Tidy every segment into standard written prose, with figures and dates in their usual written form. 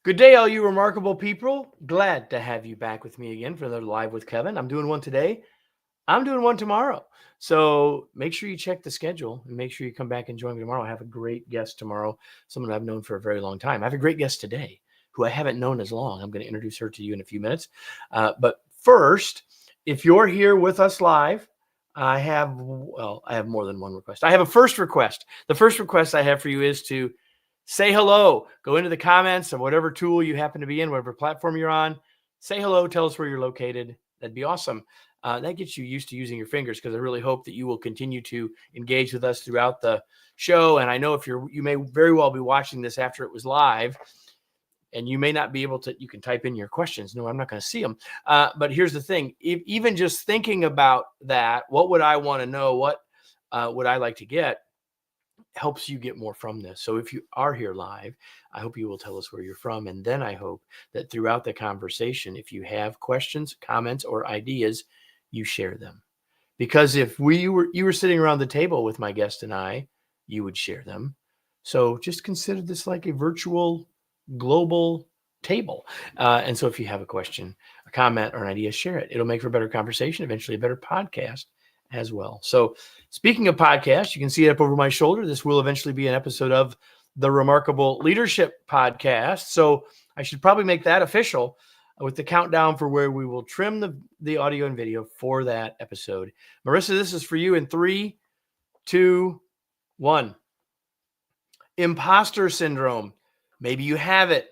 Good day, all you remarkable people. Glad to have you back with me again for another Live with Kevin. I'm doing one today. I'm doing one tomorrow. So make sure you check the schedule and make sure you come back and join me tomorrow. I have a great guest tomorrow, someone I've known for a very long time. I have a great guest today who I haven't known as long. I'm going to introduce her to you in a few minutes. But first, if you're here with us live, I have more than one request. I have a first request. The first request I have for you is to say hello. Go into the comments of whatever tool you happen to be in, whatever platform you're on. Say hello. Tell us where you're located. That'd be awesome. That gets you used to using your fingers because I really hope that you will continue to engage with us throughout the show. And I know if you may very well be watching this after it was live, and you may not be able to. You can type in your questions. No, I'm not going to see them. But here's the thing: even just thinking about that, what would I want to know? What would I like to get? Helps you get more from this. So if you are here live, I hope you will tell us where you're from. And then I hope that throughout the conversation, if you have questions, comments, or ideas, you share them. Because if you were sitting around the table with my guest and I, you would share them. So just consider this like a virtual global table. And so if you have a question, a comment, or an idea, share it. It'll make for a better conversation, eventually a better podcast as well. So speaking of podcasts, you can see it up over my shoulder. This will eventually be an episode of the Remarkable Leadership Podcast. So I should probably make that official with the countdown for where we will trim the audio and video for that episode. Marissa, this is for you in 3, 2, 1. Imposter syndrome. Maybe you have it.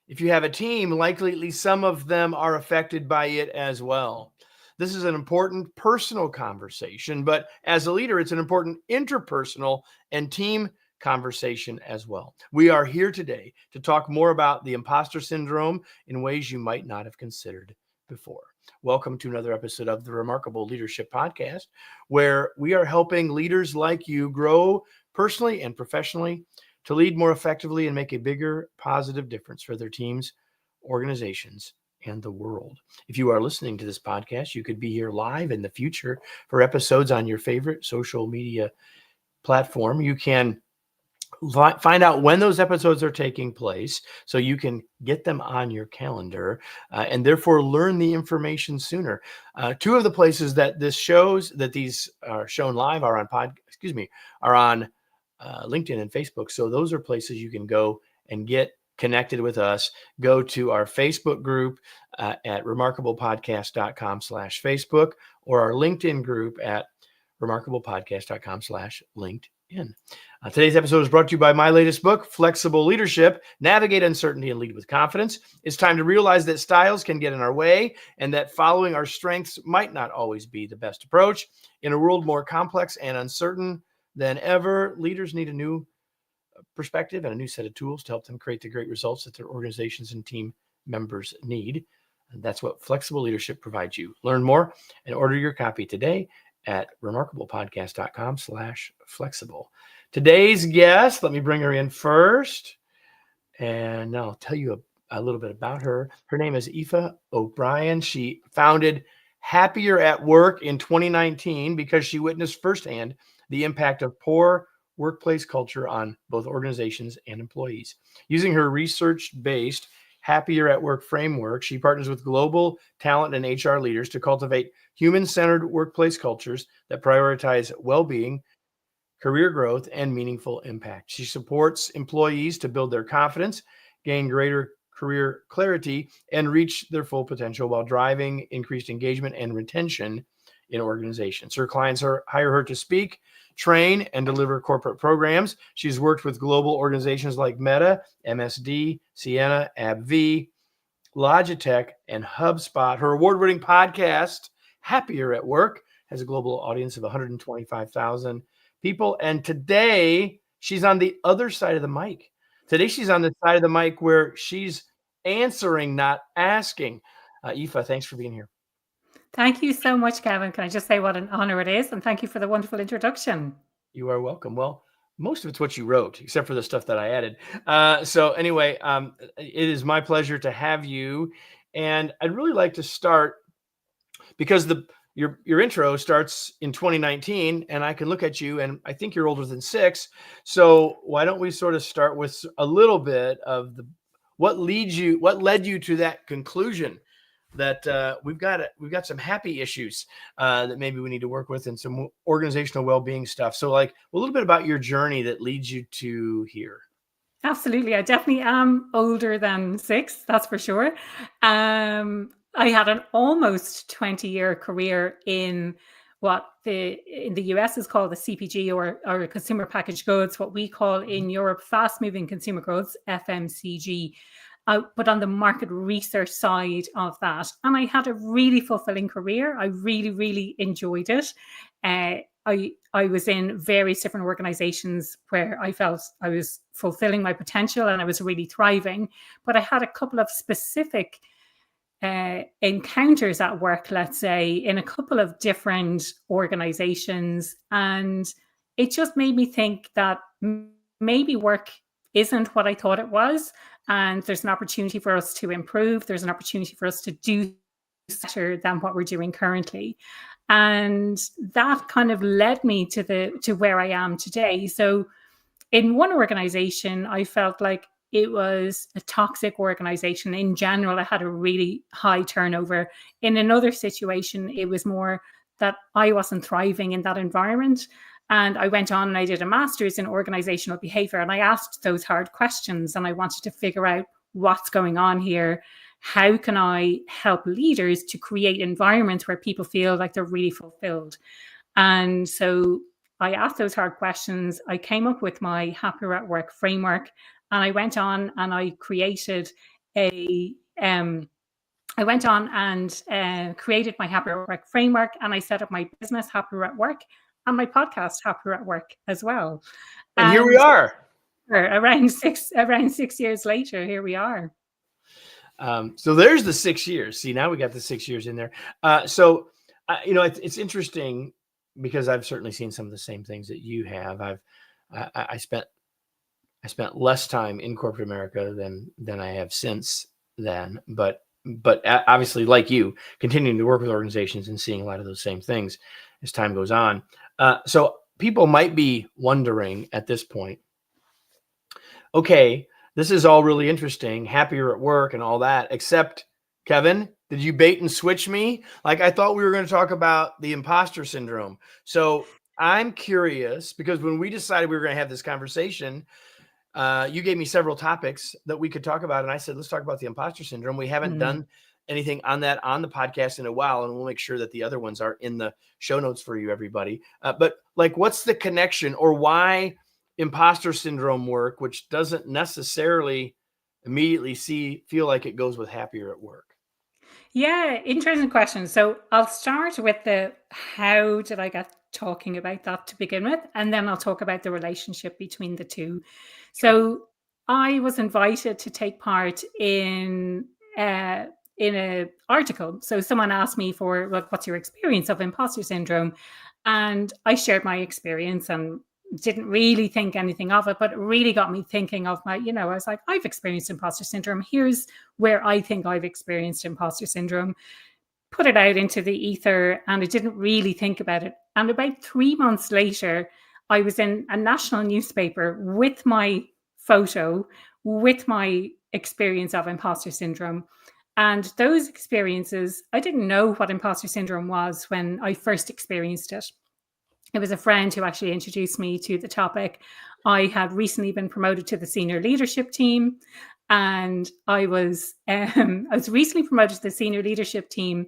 If you have a team, likely at least some of them are affected by it as well. This is an important personal conversation, but as a leader, it's an important interpersonal and team conversation as well. We are here today to talk more about the imposter syndrome in ways you might not have considered before. Welcome to another episode of the Remarkable Leadership Podcast, where we are helping leaders like you grow personally and professionally to lead more effectively and make a bigger positive difference for their teams, organizations, and the world. If you are listening to this podcast, you could be here live in the future for episodes on your favorite social media platform. You can find out when those episodes are taking place so you can get them on your calendar and therefore learn the information sooner. Two of the places that these are shown live are on LinkedIn and Facebook. So those are places you can go and get connected with us. Go to our Facebook group at remarkablepodcast.com/Facebook or our LinkedIn group at remarkablepodcast.com/LinkedIn. Today's episode is brought to you by my latest book, Flexible Leadership, Navigate Uncertainty and Lead with Confidence. It's time to realize that styles can get in our way and that following our strengths might not always be the best approach. In a world more complex and uncertain than ever, leaders need a new perspective and a new set of tools to help them create the great results that their organizations and team members need. And that's what Flexible Leadership provides you. Learn more and order your copy today at remarkablepodcast.com/flexible. Today's guest, let me bring her in first, and I'll tell you a little bit about her. Her name is Aoife O'Brien. She founded Happier at Work in 2019 because she witnessed firsthand the impact of poor workplace culture on both organizations and employees. Using her research-based Happier at Work framework, she partners with global talent and HR leaders to cultivate human-centered workplace cultures that prioritize well-being, career growth, and meaningful impact. She supports employees to build their confidence, gain greater career clarity, and reach their full potential while driving increased engagement and retention in organizations. Her clients hire her to speak, train, and deliver corporate programs. She's worked with global organizations like Meta, MSD, Ciena, AbbVie, Logitech, and HubSpot. Her award-winning podcast, Happier at Work, has a global audience of 125,000 people. And today, she's on the other side of the mic. Today, she's on the side of the mic where she's answering, not asking. Aoife, thanks for being here. Thank you so much, Kevin. Can I just say what an honor it is? And thank you for the wonderful introduction. You are welcome. Well, most of it's what you wrote, except for the stuff that I added. So anyway, it is my pleasure to have you. And I'd really like to start because your intro starts in 2019, and I can look at you, and I think you're older than 6. So why don't we sort of start with a little bit of what led you to that conclusion that we've got some happy issues that maybe we need to work with, and some organizational well-being stuff. So like a little bit about your journey that leads you to here. Absolutely. I definitely am older than 6, that's for sure. I had an almost 20-year career in what in the US is called the CPG, or consumer packaged goods, what we call in Europe fast moving consumer goods, FMCG. But on the market research side of that. And I had a really fulfilling career. I really, really enjoyed it. I was in various different organizations where I felt I was fulfilling my potential and I was really thriving. But I had a couple of specific encounters at work, let's say, in a couple of different organizations. And it just made me think that maybe work isn't what I thought it was. And there's an opportunity for us to improve. There's an opportunity for us to do better than what we're doing currently. And that kind of led me to where I am today. So in one organization, I felt like it was a toxic organization. In general, I had a really high turnover. In another situation, it was more that I wasn't thriving in that environment. And I went on and I did a master's in organizational behavior, and I asked those hard questions, and I wanted to figure out what's going on here. How can I help leaders to create environments where people feel like they're really fulfilled? And so I asked those hard questions. I came up with my Happier at Work framework, and I went on and I created created my Happier at Work framework, and I set up my business Happier at Work and my podcast Happier at Work as well. And here we are. Around 6 years later, here we are. So there's the 6 years. See, now we got the 6 years in there. It's interesting because I've certainly seen some of the same things that you have. I spent less time in corporate America than I have since then, but obviously, like you, continuing to work with organizations and seeing a lot of those same things as time goes on. So people might be wondering at this point, okay, this is all really interesting, happier at work and all that, except, Kevin, did you bait and switch me? Like, I thought we were going to talk about the imposter syndrome. So I'm curious, because when we decided we were going to have this conversation, you gave me several topics that we could talk about. And I said, let's talk about the imposter syndrome. We haven't done anything on that on the podcast in a while, and we'll make sure that the other ones are in the show notes for you, everybody. But like, what's the connection, or why imposter syndrome work, which doesn't necessarily immediately feel like it goes with happier at work? Yeah, interesting question. So I'll start with how did I get talking about that to begin with, and then I'll talk about the relationship between the two. So I was invited to take part in an article. So someone asked me for, like, what's your experience of imposter syndrome? And I shared my experience and didn't really think anything of it, but it really got me thinking of I was like, I've experienced imposter syndrome. Here's where I think I've experienced imposter syndrome. Put it out into the ether, and I didn't really think about it. And about 3 months later, I was in a national newspaper with my photo, with my experience of imposter syndrome. And those experiences, I didn't know what imposter syndrome was when I first experienced it. It was a friend who actually introduced me to the topic. I had recently been promoted to the senior leadership team, and I was recently promoted to the senior leadership team,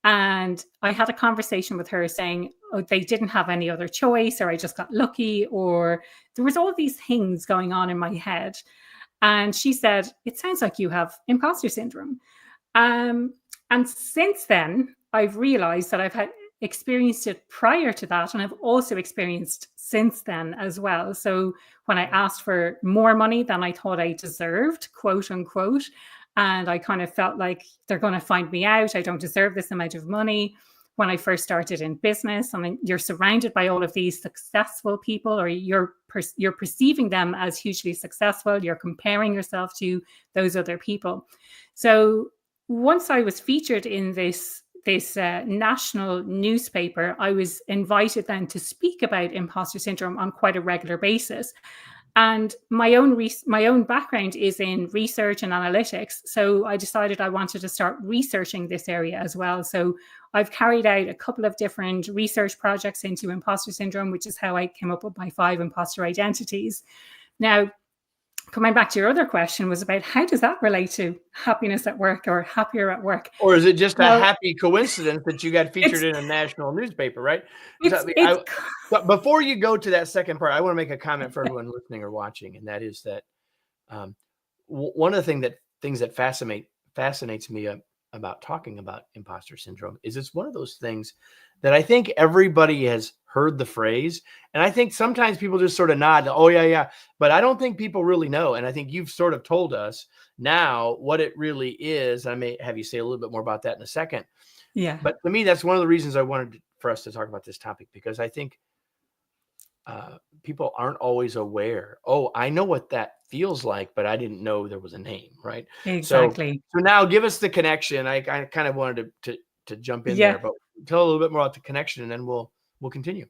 and I had a conversation with her saying, oh, they didn't have any other choice, or I just got lucky, or there was all these things going on in my head. And she said, it sounds like you have imposter syndrome. And since then, I've realized that I've had experienced it prior to that, and I've also experienced since then as well. So when I asked for more money than I thought I deserved, quote unquote, and I kind of felt like they're going to find me out, I don't deserve this amount of money. When I first started in business, I mean, you're surrounded by all of these successful people, or you're perceiving them as hugely successful. You're comparing yourself to those other people. So once I was featured in this national newspaper, I was invited then to speak about imposter syndrome on quite a regular basis. And my own background is in research and analytics. So I decided I wanted to start researching this area as well. So I've carried out a couple of different research projects into imposter syndrome, which is how I came up with my 5 imposter identities. Now, coming back to your other question was about how does that relate to happiness at work or happier at work? Or is it just a Well, happy coincidence that you got featured in a national newspaper, right? it's But before you go to that second part, I want to make a comment for everyone listening or watching, and that is that one of the things that fascinates me about talking about imposter syndrome is it's one of those things that I think everybody has heard the phrase, and I think sometimes people just sort of nod, oh yeah, but I don't think people really know, and I think you've sort of told us now what it really is. I may have you say a little bit more about that in a second. Yeah. But to me, that's one of the reasons I wanted for us to talk about this topic, because I think people aren't always aware. Oh, I know what that feels like, but I didn't know there was a name, right? Exactly. So now give us the connection. I kind of wanted to jump in Yeah. there, but tell a little bit more about the connection, and then we'll continue.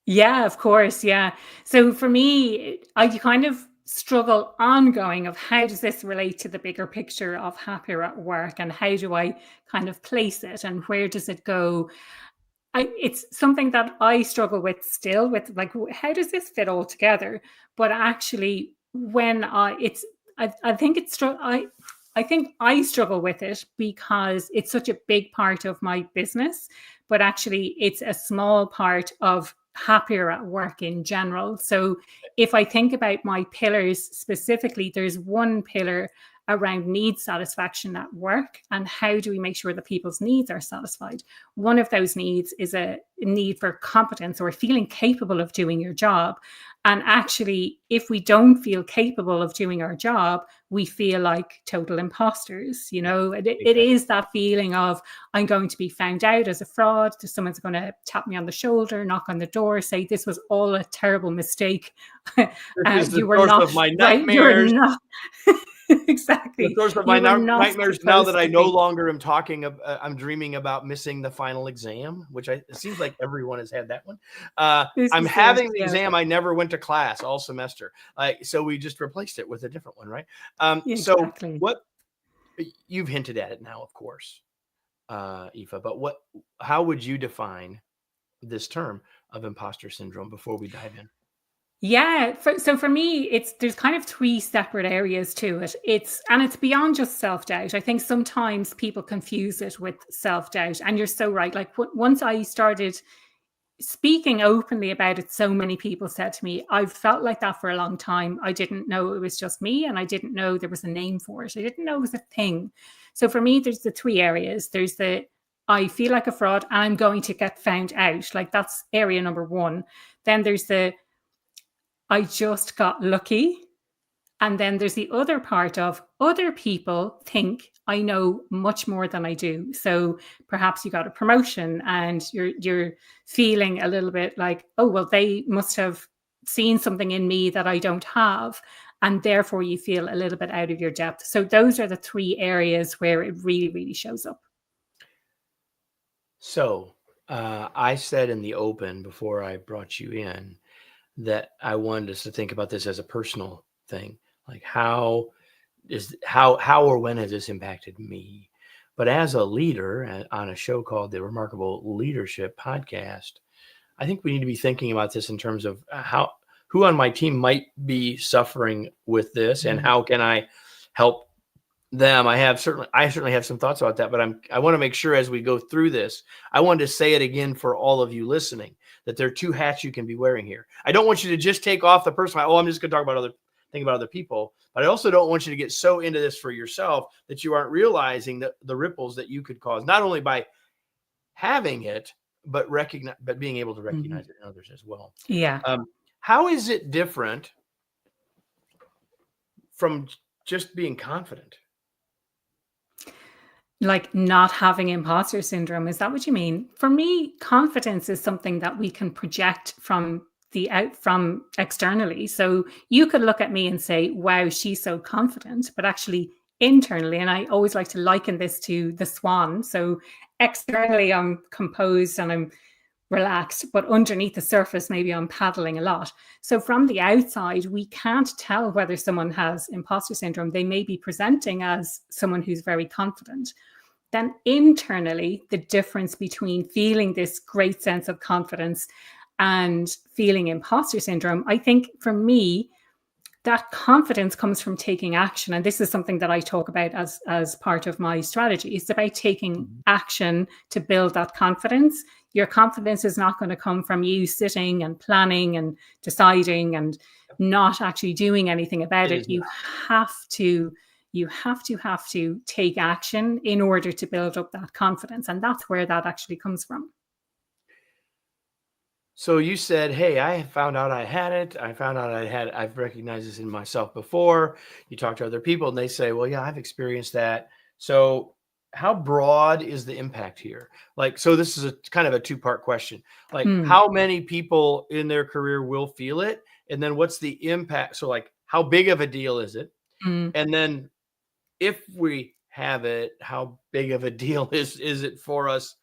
Yeah, of course. Yeah. So for me, I kind of struggle ongoing of how does this relate to the bigger picture of happier at work, and how do I kind of place it, and where does it go? It's something that I struggle with still, with like, how does this fit all together? But actually, when I think I think I struggle with it because it's such a big part of my business, but actually it's a small part of happier at work in general. So if I think about my pillars specifically, there's one pillar around need satisfaction at work, and how do we make sure that people's needs are satisfied. One of those needs is a need for competence or feeling capable of doing your job. And actually, if we don't feel capable of doing our job, we feel like total imposters. You know, it is that feeling of, I'm going to be found out as a fraud. Someone's going to tap me on the shoulder, knock on the door, say this was all a terrible mistake. This is the You were source not of my right. You were nightmares. not. Exactly. The source of my You were not nightmares now that I supposed to no be. longer am talking I'm dreaming about missing the final exam, which it seems like everyone has had that one. This I'm is having the yeah. exam. I never went to class all semester. So we just replaced it with a different one, right? So Exactly. what you've hinted at it now, of course, Aoife, but how would you define this term of imposter syndrome before we dive in? Yeah. So for me, there's kind of 3 separate areas to it. It's beyond just self-doubt. I think sometimes people confuse it with self-doubt. And you're so right. Like once I started speaking openly about it, so many people said to me, I've felt like that for a long time. I didn't know it was just me, and I didn't know there was a name for it. I didn't know it was a thing. So for me, there's the 3 areas. There's the, I feel like a fraud and I'm going to get found out. Like that's area number 1. Then there's the, I just got lucky. And then there's the other part of, other people think I know much more than I do. So perhaps you got a promotion and you're feeling a little bit like, oh, well, they must have seen something in me that I don't have. And therefore you feel a little bit out of your depth. So those are the 3 areas where it really, really shows up. So I said in the open before I brought you in that I wanted us to think about this as a personal thing, like how or when has this impacted me? But as a leader on a show called the Remarkable Leadership Podcast, I think we need to be thinking about this in terms of who on my team might be suffering with this, and how can I help them. I certainly have some thoughts about that, but I want to make sure as we go through this, I wanted to say it again for all of you listening, that there are 2 hats you can be wearing here. I don't want you to just take off the personal, I'm just going to talk about think about other people, but I also don't want you to get so into this for yourself that you aren't realizing the ripples that you could cause, not only by having it, but being able to recognize it in others as well. Yeah. How is it different from just being confident? Like not having imposter syndrome, is that what you mean? For me, confidence is something that we can project from externally. So you could look at me and say, wow, she's so confident, but actually internally, and I always like to liken this to the swan. So externally I'm composed and I'm relaxed, but underneath the surface, maybe I'm paddling a lot. So from the outside, we can't tell whether someone has imposter syndrome. They may be presenting as someone who's very confident. Then internally, the difference between feeling this great sense of confidence and feeling imposter syndrome, I think for me, that confidence comes from taking action. And this is something that I talk about as part of my strategy. It's about taking action to build that confidence. Your confidence is not going to come from you sitting and planning and deciding and not actually doing anything about it. You have to take action in order to build up that confidence. And that's where that actually comes from. So you said, hey, I found out I had it. I found out I've recognized this in myself before. You talk to other people and they say, well, yeah, I've experienced that. So how broad is the impact here? Like, so this is a kind of a two-part question. Like, how many people in their career will feel it? And then what's the impact? So like, how big of a deal is it? And then if we have it, how big of a deal is it for us,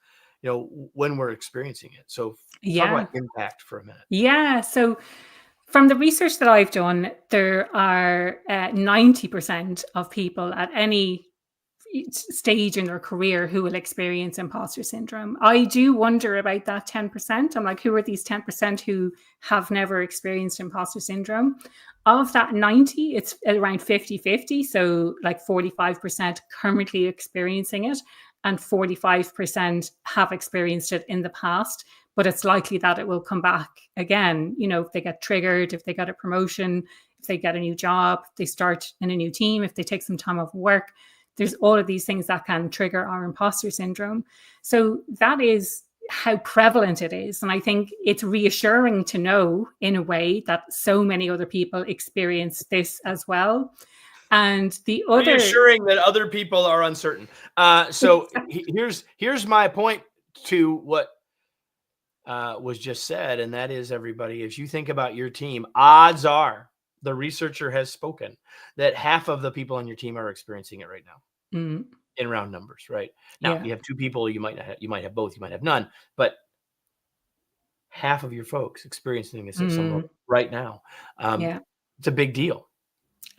when we're experiencing it? So talk about impact for a minute. Yeah. So from the research that I've done, there are 90% of people at any stage in their career who will experience imposter syndrome. I do wonder about that 10%. I'm like, who are these 10% who have never experienced imposter syndrome? Of that 90, it's around 50-50. So like 45% currently experiencing it and 45% have experienced it in the past. But it's likely that it will come back again. If they get triggered, if they get a promotion, if they get a new job, if they start in a new team, if they take some time off work, there's all of these things that can trigger our imposter syndrome. So that is how prevalent it is. And I think it's reassuring to know in a way that so many other people experience this as well. And the other reassuring that other people are uncertain. So here's my point to what was just said. And that is, everybody, as you think about your team, odds are the researcher has spoken that half of the people on your team are experiencing it right now in round numbers, right? Now you have two people, you might have both, you might have none, but half of your folks experiencing this at some level right now. It's a big deal.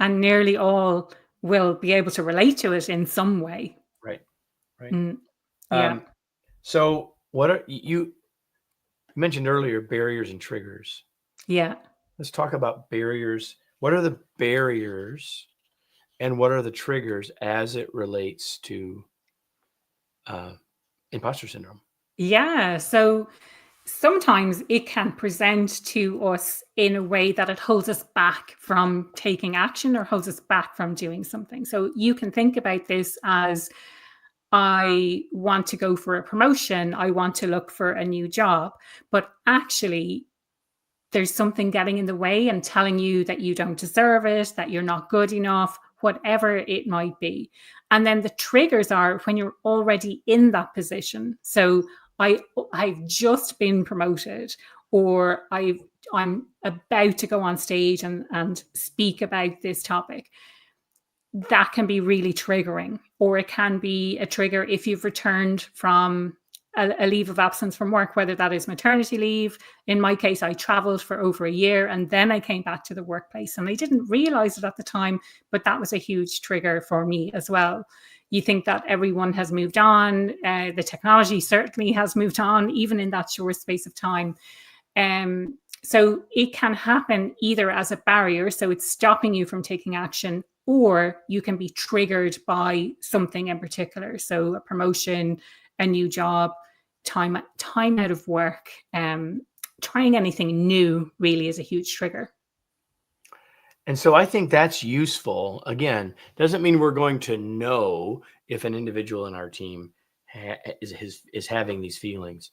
And nearly all will be able to relate to it in some way. Right. So what are you mentioned earlier, barriers and triggers. Yeah. Let's talk about barriers. What are the barriers and what are the triggers as it relates to imposter syndrome? Yeah. So sometimes it can present to us in a way that it holds us back from taking action or holds us back from doing something. So you can think about this as, I want to go for a promotion, I want to look for a new job, but actually there's something getting in the way and telling you that you don't deserve it, that you're not good enough, whatever it might be. And then the triggers are when you're already in that position. So I've just been promoted, or I'm about to go on stage and speak about this topic. That can be really triggering, or it can be a trigger if you've returned from a leave of absence from work, whether that is maternity leave. In my case, I traveled for over a year and then I came back to the workplace, and I didn't realize it at the time, but that was a huge trigger for me as well. You think that everyone has moved on. The technology certainly has moved on, even in that short space of time. So it can happen either as a barrier, so it's stopping you from taking action, or you can be triggered by something in particular. So a promotion, a new job, time out of work, trying anything new really is a huge trigger. And so I think that's useful. Again, doesn't mean we're going to know if an individual in our team is having these feelings,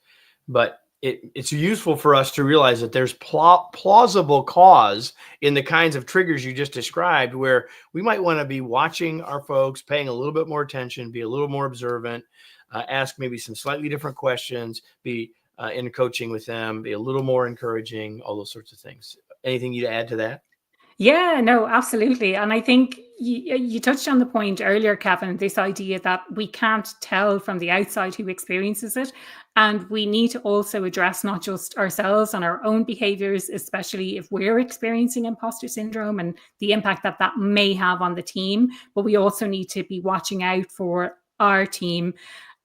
but it's useful for us to realize that there's plausible cause in the kinds of triggers you just described, where we might want to be watching our folks, paying a little bit more attention, be a little more observant, ask maybe some slightly different questions, be in coaching with them, be a little more encouraging, all those sorts of things. Anything you'd add to that? Yeah, no, absolutely. And I think you touched on the point earlier, Kevin, this idea that we can't tell from the outside who experiences it. And we need to also address not just ourselves and our own behaviors, especially if we're experiencing imposter syndrome and the impact that that may have on the team. But we also need to be watching out for our team.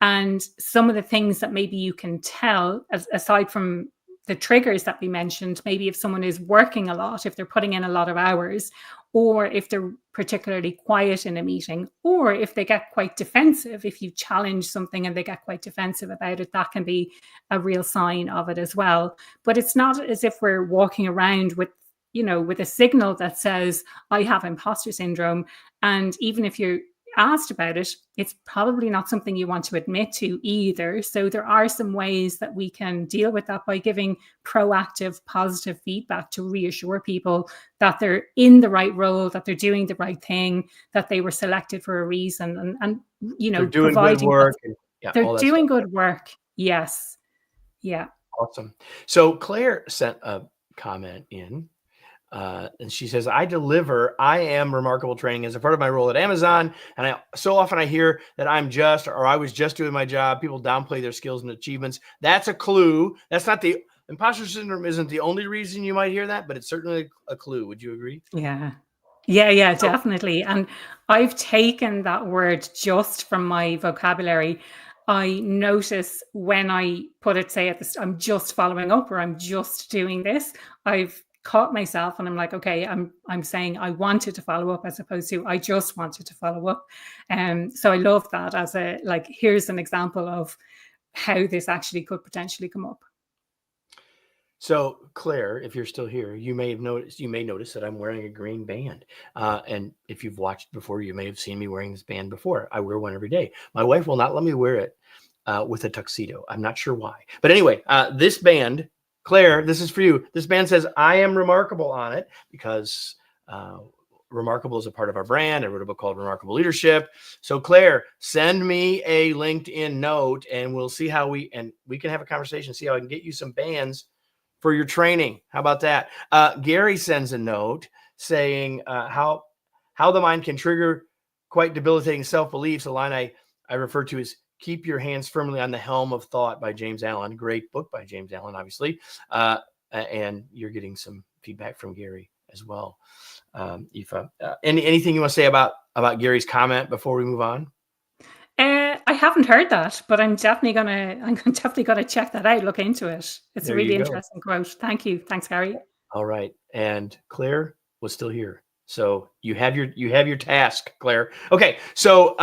And some of the things that maybe you can tell, aside from the triggers that we mentioned, maybe if someone is working a lot, if they're putting in a lot of hours, or if they're particularly quiet in a meeting, or if they get quite defensive, if you challenge something and they get quite defensive about it, that can be a real sign of it as well. But it's not as if we're walking around with, with a signal that says, I have imposter syndrome. And even if you're asked about it, it's probably not something you want to admit to either. So there are some ways that we can deal with that by giving proactive, positive feedback to reassure people that they're in the right role, that they're doing the right thing, that they were selected for a reason, and They're doing good providing work and yeah, they're all that doing stuff. good work. Yes. Yeah. Awesome. So Claire sent a comment in. And she says, I am remarkable training as a part of my role at Amazon. And so often I hear that I was just doing my job. People downplay their skills and achievements. That's a clue. That's not imposter syndrome isn't the only reason you might hear that, but it's certainly a clue. Would you agree? Yeah. Yeah, So, definitely. And I've taken that word just from my vocabulary. I notice when I put it, say I'm just following up or I'm just doing this, I've caught myself and I'm like, okay, I'm saying I wanted to follow up as opposed to I just wanted to follow up. So I love that as here's an example of how this actually could potentially come up. So Claire, if you're still here, you may notice that I'm wearing a green band. And if you've watched before, you may have seen me wearing this band before. I wear one every day. My wife will not let me wear it with a tuxedo. I'm not sure why. But anyway, this band, Claire, this is for you. This band says I am remarkable on it because remarkable is a part of our brand. I wrote a book called Remarkable Leadership. So Claire, send me a LinkedIn note and we'll see how we can have a conversation, see how I can get you some bands for your training. How about that? Gary sends a note saying how the mind can trigger quite debilitating self-beliefs. A line I refer to as Keep Your Hands Firmly on the Helm of Thought by James Allen. Great book by James Allen, obviously. And you're getting some feedback from Gary as well. Aoife, anything you want to say about Gary's comment before we move on? I haven't heard that, but I'm definitely gonna check that out, look into it. It's There a really you go. interesting quote. Thank you. Thanks, Gary. All right. And Claire was still here. So you have your task, Claire. Okay. So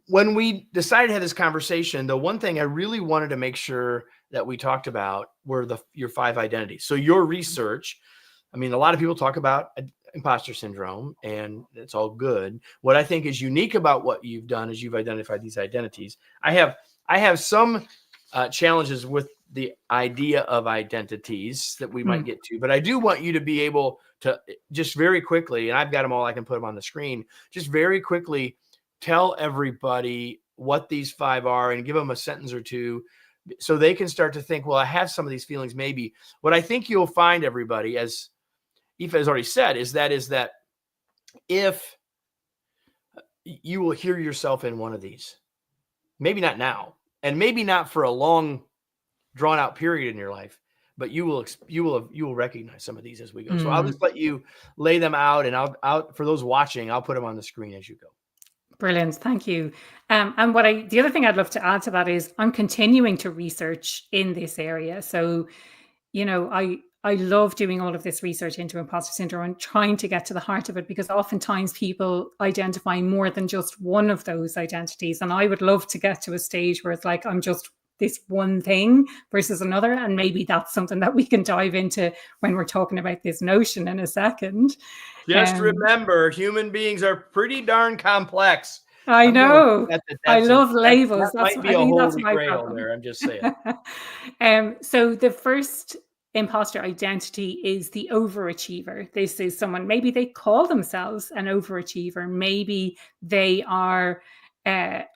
when we decided to have this conversation, the one thing I really wanted to make sure that we talked about were your 5 identities. So your research, I mean, a lot of people talk about imposter syndrome, and it's all good. What I think is unique about what you've done is you've identified these identities. I have some challenges with the idea of identities that we might get to, but I do want you to be able to just very quickly, and I've got them all, I can put them on the screen, just very quickly tell everybody what these 5 are and give them a sentence or two so they can start to think, well, I have some of these feelings maybe. What I think you'll find, everybody, as Aoife has already said, is that if you will hear yourself in one of these, maybe not now, and maybe not for a long, drawn out period in your life, but you will recognize some of these as we go. So I'll just let you lay them out, and I'll for those watching, I'll put them on the screen as you go. Brilliant. Thank you. And the other thing I'd love to add to that is I'm continuing to research in this area. So, I love doing all of this research into imposter syndrome and trying to get to the heart of it, because oftentimes people identify more than just one of those identities. And I would love to get to a stage where it's like, I'm just this one thing versus another. And maybe that's something that we can dive into when we're talking about this notion in a second. Just remember, human beings are pretty darn complex. I know. I love labels. That might be a holy grail there. I'm just saying. So the first imposter identity is the overachiever. This is someone, maybe they call themselves an overachiever. Maybe they are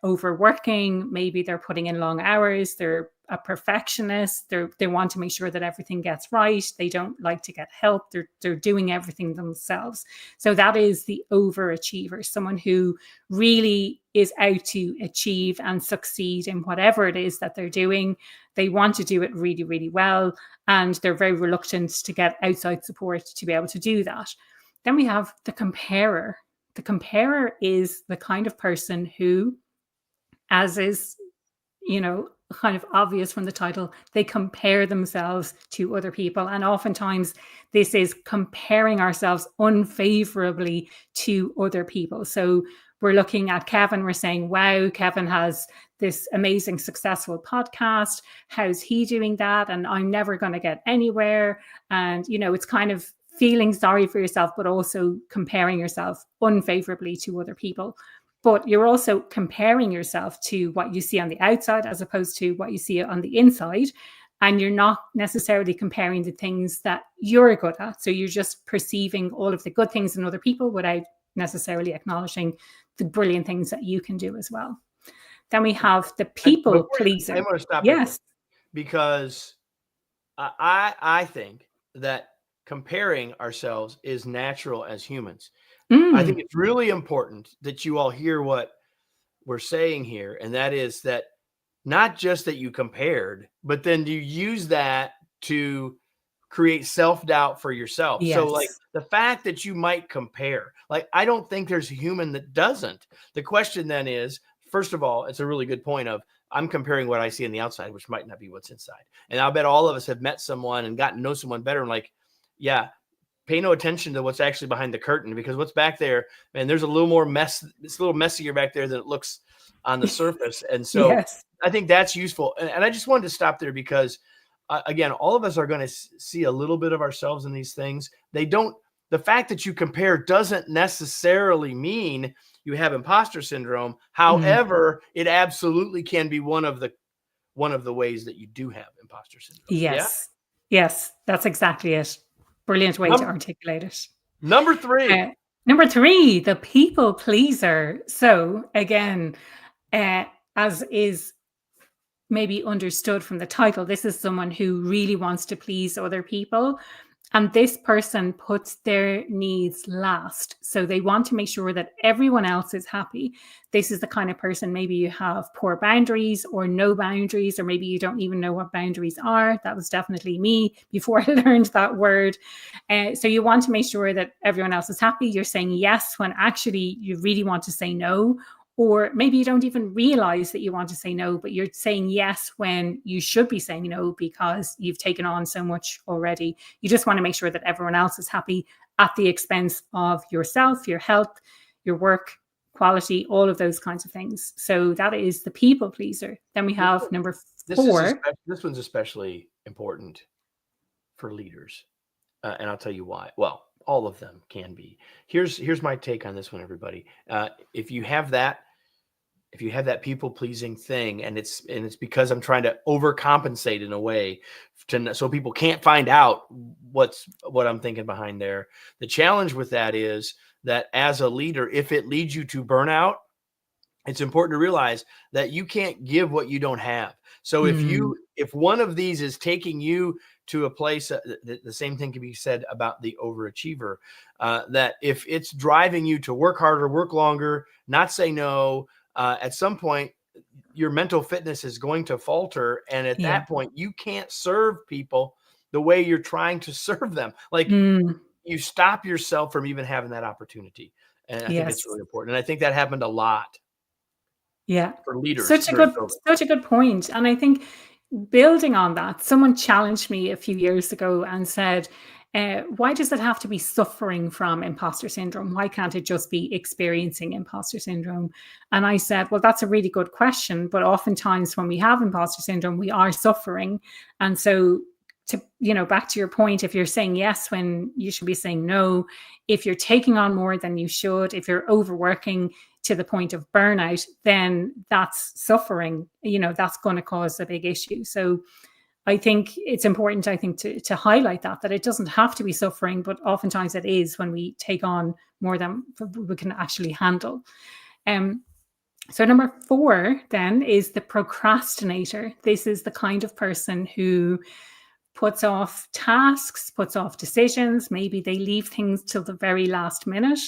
overworking. Maybe they're putting in long hours. They're a perfectionist. They want to make sure that everything gets right. They don't like to get help. They're doing everything themselves. So that is the overachiever, someone who really is out to achieve and succeed in whatever it is that they're doing. They want to do it really, really well, and they're very reluctant to get outside support to be able to do that. Then we have the comparer. The comparer is the kind of person who, as is, kind of obvious from the title, they compare themselves to other people. And oftentimes this is comparing ourselves unfavorably to other people. So we're looking at Kevin, we're saying, wow, Kevin has this amazing, successful podcast. How's he doing that? And I'm never going to get anywhere. And, it's kind of feeling sorry for yourself, but also comparing yourself unfavorably to other people. But you're also comparing yourself to what you see on the outside as opposed to what you see on the inside. And you're not necessarily comparing the things that you're good at. So you're just perceiving all of the good things in other people without necessarily acknowledging the brilliant things that you can do as well. Then we have the people pleaser. I'm going to stop. Yes. Because I think that comparing ourselves is natural as humans. I think it's really important that you all hear what we're saying here. And that is that not just that you compared, but then you use that to create self-doubt for yourself. Yes. So like the fact that you might compare, like, I don't think there's a human that doesn't. The question then is, first of all, it's a really good point of, I'm comparing what I see on the outside, which might not be what's inside. And I'll bet all of us have met someone and gotten to know someone better. And like, yeah, pay no attention to what's actually behind the curtain, because what's back there, man, there's a little more mess. It's a little messier back there than it looks on the surface. And so yes. I think that's useful. And I just wanted to stop there because again, all of us are going to see a little bit of ourselves in these things. The fact that you compare doesn't necessarily mean you have imposter syndrome. However, it absolutely can be one of the ways that you do have imposter syndrome. Yes. Yeah? Yes, that's exactly it. Brilliant way to articulate it. Number 3. Number 3, the people pleaser. So again, as is maybe understood from the title, this is someone who really wants to please other people. And this person puts their needs last. So they want to make sure that everyone else is happy. This is the kind of person, maybe you have poor boundaries or no boundaries, or maybe you don't even know what boundaries are. That was definitely me before I learned that word. So you want to make sure that everyone else is happy. You're saying yes when actually you really want to say no. Or maybe you don't even realize that you want to say no, but you're saying yes when you should be saying no because you've taken on so much already. You just want to make sure that everyone else is happy at the expense of yourself, your health, your work quality, all of those kinds of things. So that is the people pleaser. Then we have number 4. This one's especially important for leaders. And I'll tell you why. Well, all of them can be. Here's my take on this one, everybody. If you have that people pleasing thing, and it's because I'm trying to overcompensate in a way so people can't find out what I'm thinking behind there. The challenge with that is that as a leader, if it leads you to burnout, it's important to realize that you can't give what you don't have. So if one of these is taking you to a place, the same thing can be said about the overachiever, that if it's driving you to work harder, work longer, not say no, at some point, your mental fitness is going to falter. And at that point, you can't serve people the way you're trying to serve them. Like you stop yourself from even having that opportunity. And I think it's really important. And I think that happened a lot. Yeah. For leaders. Such a good point. And I think building on that, someone challenged me a few years ago and said, why does it have to be suffering from imposter syndrome? Why can't it just be experiencing imposter syndrome? And I said, well, that's a really good question. But oftentimes when we have imposter syndrome, we are suffering. And so back to your point, if you're saying yes when you should be saying no, if you're taking on more than you should, if you're overworking to the point of burnout, then that's suffering. That's going to cause a big issue. So I think it's important, to highlight that it doesn't have to be suffering, but oftentimes it is when we take on more than we can actually handle. So number 4 then is the procrastinator. This is the kind of person who puts off tasks, puts off decisions. Maybe they leave things till the very last minute.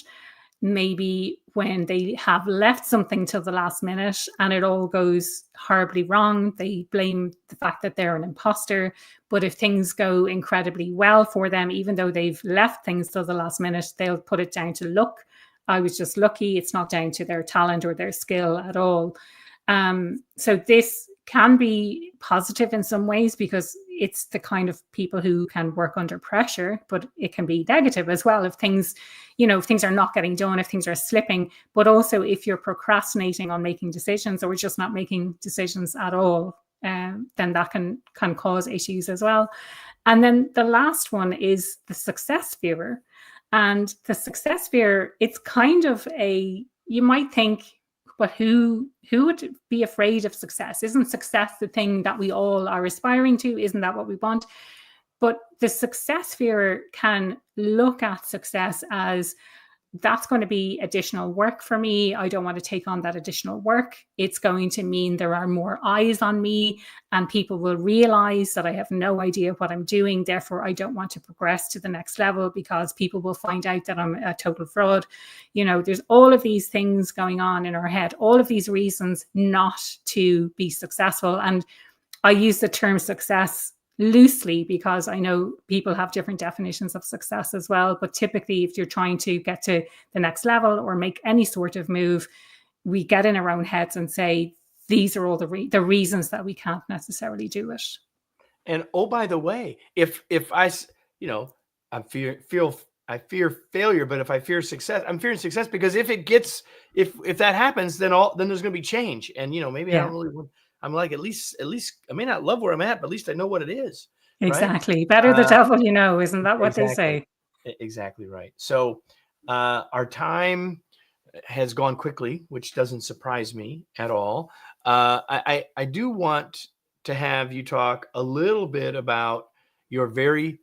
Maybe when they have left something till the last minute and it all goes horribly wrong, they blame the fact that they're an imposter. But if things go incredibly well for them, even though they've left things till the last minute, they'll put it down to luck. I was just lucky. It's not down to their talent or their skill at all. So this can be positive in some ways because it's the kind of people who can work under pressure, but it can be negative as well if things, if things are not getting done, if things are slipping, but also if you're procrastinating on making decisions or just not making decisions at all, then that can cause issues as well. And then the last one is the success fearer. And the success fear, it's kind of you might think, but who would be afraid of success? Isn't success the thing that we all are aspiring to? Isn't that what we want? But the success fearer can look at success as that's going to be additional work for me. I don't want to take on that additional work. It's going to mean there are more eyes on me and people will realize that I have no idea what I'm doing. Therefore, I don't want to progress to the next level because people will find out that I'm a total fraud. There's all of these things going on in our head, all of these reasons not to be successful. And I use the term success loosely because I know people have different definitions of success as well. But typically, if you're trying to get to the next level or make any sort of move, we get in our own heads and say, these are all the reasons that we can't necessarily do it. And oh, by the way, if I, I fear failure, but if I fear success, I'm fearing success because if that happens, then there's going to be change. And, maybe I don't really want. I'm like, at least I may not love where I'm at, but at least I know what it is. Exactly. Right? Better the devil you know. Isn't that what exactly. they say? Exactly right. So our time has gone quickly, which doesn't surprise me at all. I do want to have you talk a little bit about your very,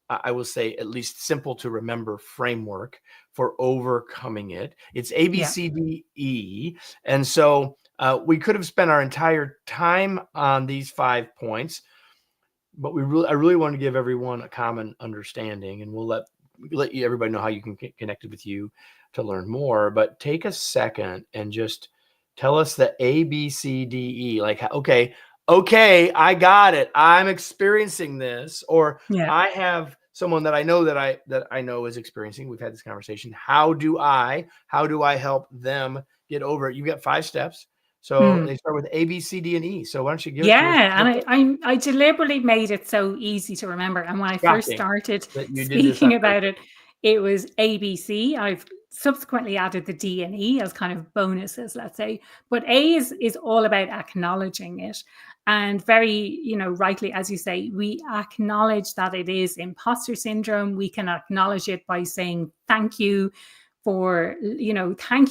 I will say, at least simple to remember framework for overcoming it. It's ABCDE. And so we could have spent our entire time on these 5 points, but I really want to give everyone a common understanding, and we'll let everybody know how you can get connected with you to learn more. But take a second and just tell us the ABCDE. Like, okay, I got it. I'm experiencing this, or I have someone that I know is experiencing. We've had this conversation. How do I help them get over it? You've got 5 steps. So they start with A, B, C, D, and E. So why don't you give it to us? And I deliberately made it so easy to remember. And when I first started speaking about it, it was ABC. I've subsequently added the D and E as kind of bonuses, let's say. But A is all about acknowledging it. And very, rightly, as you say, we acknowledge that it is imposter syndrome. We can acknowledge it by saying thank you for trying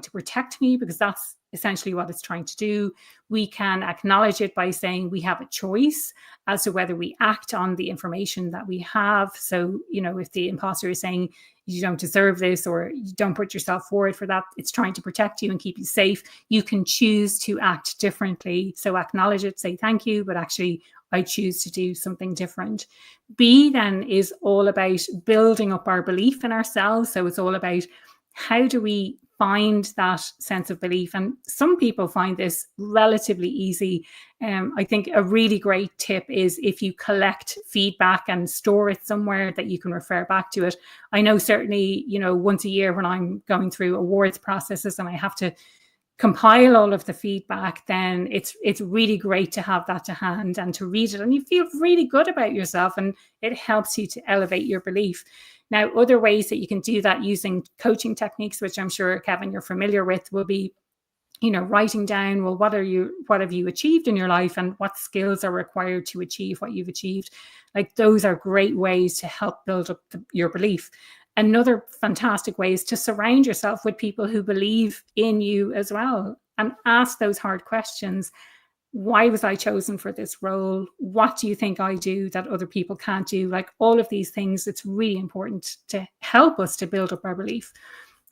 to protect me, because that's essentially what it's trying to do. We can acknowledge it by saying we have a choice as to whether we act on the information that we have. So, if the imposter is saying you don't deserve this or you don't put yourself forward for that, it's trying to protect you and keep you safe. You can choose to act differently. So acknowledge it, say thank you, but actually I choose to do something different. B then is all about building up our belief in ourselves. So it's all about how do we find that sense of belief? And some people find this relatively easy. I think a really great tip is if you collect feedback and store it somewhere that you can refer back to it. I know certainly, once a year when I'm going through awards processes and I have to compile all of the feedback, then it's really great to have that to hand and to read it, and you feel really good about yourself, and it helps you to elevate your belief. Now, other ways that you can do that using coaching techniques, which I'm sure, Kevin, you're familiar with, will be, writing down, well, what have you achieved in your life and what skills are required to achieve what you've achieved. Like, those are great ways to help build up your belief. Another fantastic way is to surround yourself with people who believe in you as well, and ask those hard questions. Why was I chosen for this role? What do you think I do that other people can't do? Like, all of these things, it's really important to help us to build up our belief.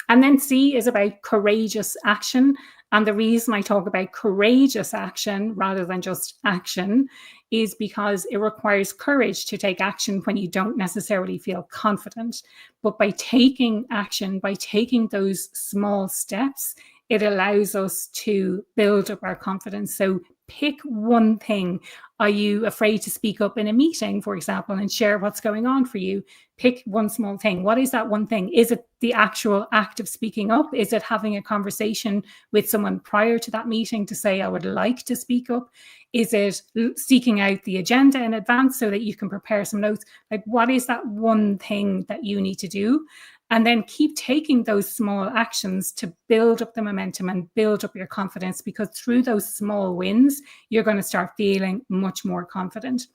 And then C is about courageous action. And the reason I talk about courageous action rather than just action is because it requires courage to take action when you don't necessarily feel confident. But by taking action, by taking those small steps, it allows us to build up our confidence. So pick one thing. Are you afraid to speak up in a meeting, for example, and share what's going on for you? Pick one small thing. What is that one thing? Is it the actual act of speaking up? Is it having a conversation with someone prior to that meeting to say, I would like to speak up? Is it seeking out the agenda in advance so that you can prepare some notes? Like, what is that one thing that you need to do? And then keep taking those small actions to build up the momentum and build up your confidence, because through those small wins, you're going to start feeling much more confident.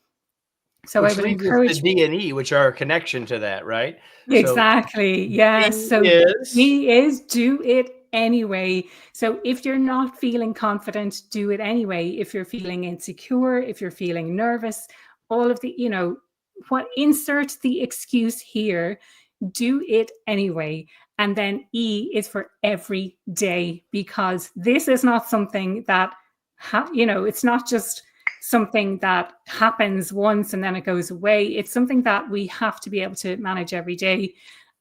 So which I would leads encourage us to D and E, which are a connection to that, right? exactly. Yes. D So is D is do it anyway. So if you're not feeling confident, do it anyway. If you're feeling insecure, if you're feeling nervous, all of the, what insert the excuse here, do it anyway. And then E is for every day, because this is not something that, it's not just something that happens once and then it goes away. It's something that we have to be able to manage every day.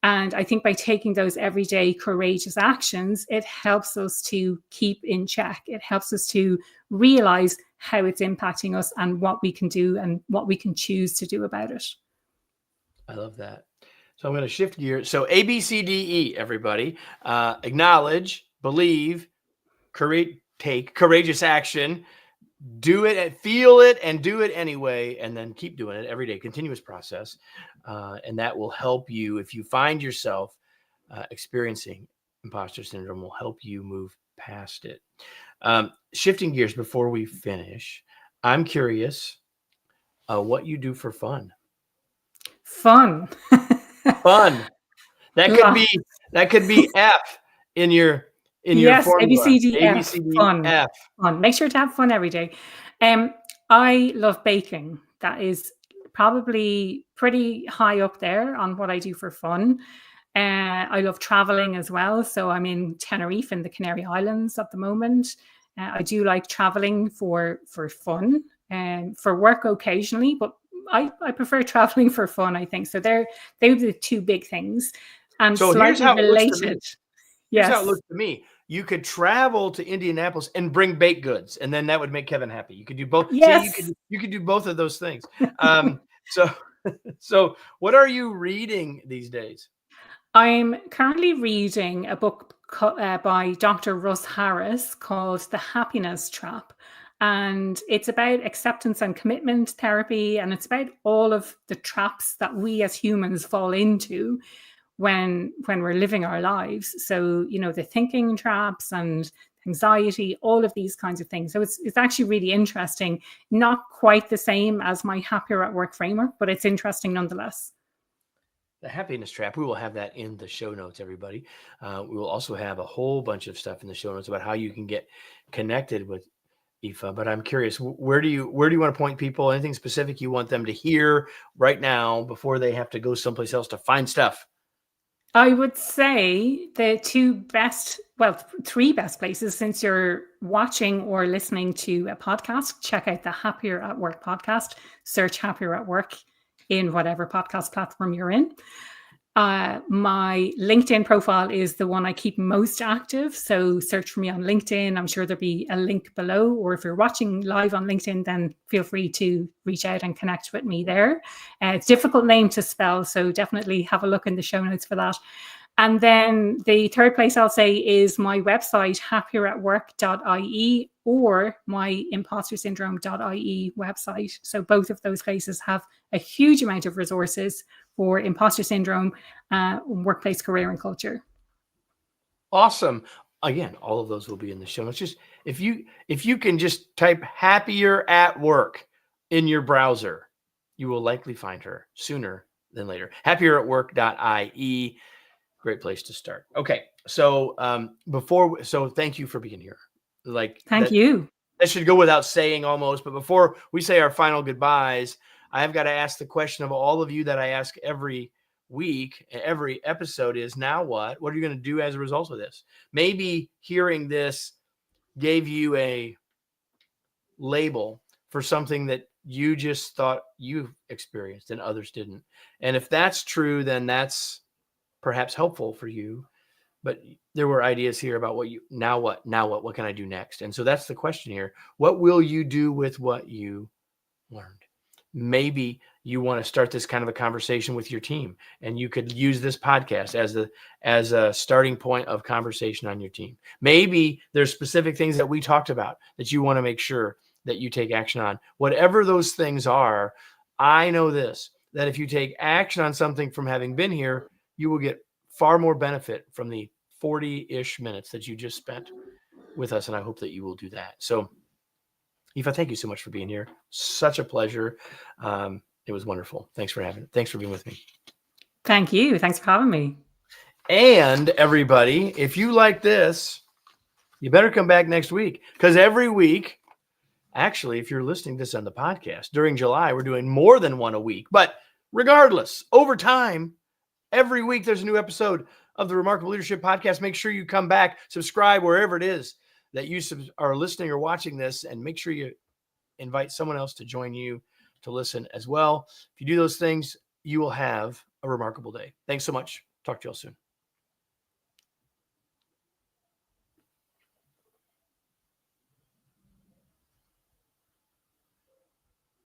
And I think by taking those everyday courageous actions, it helps us to keep in check. It helps us to realize how it's impacting us and what we can do and what we can choose to do about it. I love that. So I'm going to shift gears. So A, B, C, D, E, everybody. Acknowledge, believe, take courageous action, do it and feel it and do it anyway, and then keep doing it every day, continuous process. And that will help you if you find yourself experiencing imposter syndrome, will help you move past it. Shifting gears before we finish, I'm curious what you do for fun. Fun. Fun. That could be F in your Yes, A, B, formula. C, D, A, B, F. C, D, Fun. F. Fun. Make sure to have fun every day. I love baking. That is probably pretty high up there on what I do for fun. I love traveling as well. So I'm in Tenerife in the Canary Islands at the moment. I do like traveling for fun and for work occasionally, but I prefer traveling for fun, I think. So they're the two big things. And So here's slightly how it looks to me. related. Here's how it Yes. looks to me. You could travel to Indianapolis and bring baked goods, and then that would make Kevin happy. You could do both. Yes. See, you could do both of those things. So what are you reading these days? I'm currently reading a book by Dr. Russ Harris called The Happiness Trap. And it's about acceptance and commitment therapy. And it's about all of the traps that we as humans fall into when we're living our lives. So, the thinking traps and anxiety, all of these kinds of things. So it's actually really interesting. Not quite the same as my Happier at Work framework, but it's interesting nonetheless. The happiness trap. We will have that in the show notes, everybody. We will also have a whole bunch of stuff in the show notes about how you can get connected with Aoife. But I'm curious, where do you want to point people? Anything specific you want them to hear right now before they have to go someplace else to find stuff? I would say the three best places, since you're watching or listening to a podcast, check out the Happier at Work podcast, search Happier at Work in whatever podcast platform you're in. My LinkedIn profile is the one I keep most active. So search for me on LinkedIn. I'm sure there'll be a link below. Or if you're watching live on LinkedIn, then feel free to reach out and connect with me there. It's a difficult name to spell, so definitely have a look in the show notes for that. And then the third place I'll say is my website, happieratwork.ie, or my impostersyndrome.ie website. So both of those places have a huge amount of resources for imposter syndrome, workplace, career, and culture. Awesome. Again, all of those will be in the show notes. Just if you can just type "happier at work" in your browser, you will likely find her sooner than later. Happieratwork.ie. Great place to start. Okay. So thank you for being here. Thank you. That should go without saying almost, but before we say our final goodbyes, I have got to ask the question of all of you that I ask every week, every episode is, now what? What are you going to do as a result of this? Maybe hearing this gave you a label for something that you just thought you experienced and others didn't. And if that's true, then that's perhaps helpful for you. But there were ideas here about now what can I do next? And so that's the question here. What will you do with what you learned? Maybe you want to start this kind of a conversation with your team, and you could use this podcast as a starting point of conversation on your team. Maybe there's specific things that we talked about that you want to make sure that you take action on. Whatever those things are, I know this, that if you take action on something from having been here, you will get far more benefit from the 40-ish minutes that you just spent with us. And I hope that you will do that. So Aoife, thank you so much for being here. Such a pleasure. It was wonderful. Thanks for being with me. Thank you. Thanks for having me. And everybody, if you like this, you better come back next week, because every week, actually, if you're listening to this on the podcast during July, we're doing more than one a week. But regardless, over time, every week there's a new episode of the Remarkable Leadership Podcast. Make sure you come back, subscribe wherever it is that you are listening or watching this, and make sure you invite someone else to join you to listen as well. If you do those things, you will have a remarkable day. Thanks so much. Talk to you all soon.